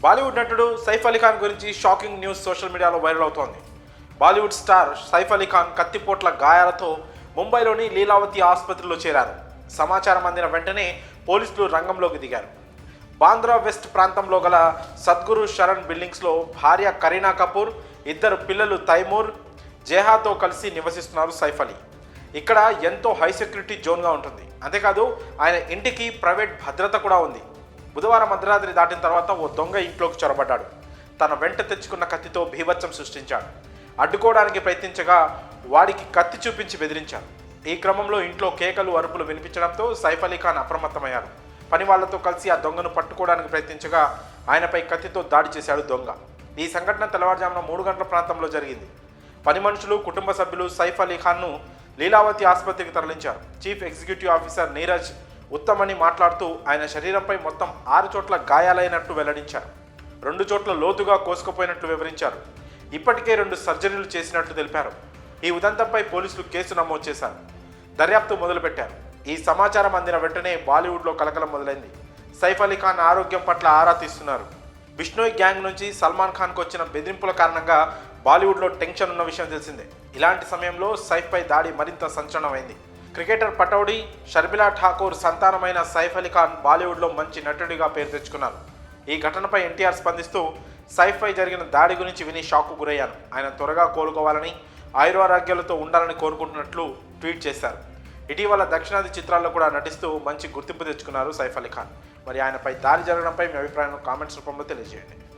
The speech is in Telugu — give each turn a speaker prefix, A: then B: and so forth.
A: బాలీవుడ్ నటుడు సైఫ్ అలీ ఖాన్ గురించి షాకింగ్ న్యూస్ సోషల్ మీడియాలో వైరల్ అవుతోంది. బాలీవుడ్ స్టార్ సైఫ్ అలీ ఖాన్ కత్తిపోట్ల గాయాలతో ముంబైలోని లీలావతి ఆసుపత్రిలో చేరారు. సమాచారం అందిన వెంటనే పోలీసులు రంగంలోకి దిగారు. బాంద్రా వెస్ట్ ప్రాంతంలో గల సద్గురు శరణ్ బిల్డింగ్స్లో భార్య కరీనా కపూర్, ఇద్దరు పిల్లలు తైమూర్, జేహాతో కలిసి నివసిస్తున్నారు సైఫ్ అలీ. ఇక్కడ ఎంతో హై సెక్యూరిటీ జోన్గా ఉంటుంది. అంతేకాదు ఆయన ఇంటికి ప్రైవేట్ భద్రత కూడా ఉంది. బుధవారం అర్ధరాత్రి దాటిన తర్వాత ఓ దొంగ ఇంట్లోకి చొరబడ్డాడు. తన వెంట తెచ్చుకున్న కత్తితో భీభత్సం సృష్టించాడు. అడ్డుకోవడానికి ప్రయత్నించగా వాడికి కత్తి చూపించి బెదిరించాడు. ఈ క్రమంలో ఇంట్లో కేకలు, అరుపులు వినిపించడంతో సైఫ్ అలీ ఖాన్ అప్రమత్తమయ్యారు. పని వాళ్లతో కలిసి ఆ దొంగను పట్టుకోవడానికి ప్రయత్నించగా ఆయనపై కత్తితో దాడి చేశాడు దొంగ. ఈ సంఘటన తెల్లవారుజామున 3 గంటల ప్రాంతంలో జరిగింది. పని మనుషులు, కుటుంబ సభ్యులు సైఫ్ అలీ ఖాన్ను లీలావతి ఆసుపత్రికి తరలించారు. చీఫ్ ఎగ్జిక్యూటివ్ ఆఫీసర్ నీరజ్ ఉత్తమని మాట్లాడుతూ ఆయన శరీరంపై మొత్తం 6 చోట్ల గాయాలైనట్టు వెల్లడించారు. 2 చోట్ల లోతుగా కోసుకుపోయినట్లు వివరించారు. ఇప్పటికే 2 సర్జరీలు చేసినట్లు తెలిపారు. ఈ ఉదంతంపై పోలీసులు కేసు నమోదు చేశారు. దర్యాప్తు మొదలుపెట్టారు. ఈ సమాచారం అందిన వెంటనే బాలీవుడ్లో కలకలం మొదలైంది. సైఫ్ అలీ ఖాన్ ఆరోగ్యం పట్ల ఆరా తీస్తున్నారు. బిష్నోయ్ గ్యాంగ్ నుంచి సల్మాన్ ఖాన్కు వచ్చిన బెదిరింపుల కారణంగా బాలీవుడ్లో టెన్షన్ ఉన్న విషయం తెలిసిందే. ఇలాంటి సమయంలో సైఫ్పై దాడి మరింత సంచలనమైంది. క్రికెటర్ పటౌడీ, షర్మిలా ఠాకూర్ సంతానమైన సైఫ్ అలీ ఖాన్ బాలీవుడ్లో మంచి నటుడిగా పేరు తెచ్చుకున్నారు. ఈ ఘటనపై ఎన్టీఆర్ స్పందిస్తూ సైఫ్పై జరిగిన దాడి గురించి విని షాక్కు గురయ్యాను. ఆయన త్వరగా కోలుకోవాలని, ఆయురారోగ్యాలతో ఉండాలని కోరుకుంటున్నట్లు ట్వీట్ చేశారు. ఇటీవల దక్షిణాది చిత్రాల్లో కూడా నటిస్తూ మంచి గుర్తింపు తెచ్చుకున్నారు సైఫ్ అలీ ఖాన్. మరి ఆయనపై దాడి జరగడంపై మీ అభిప్రాయాలను కామెంట్స్ రూపంలో తెలియజేయండి.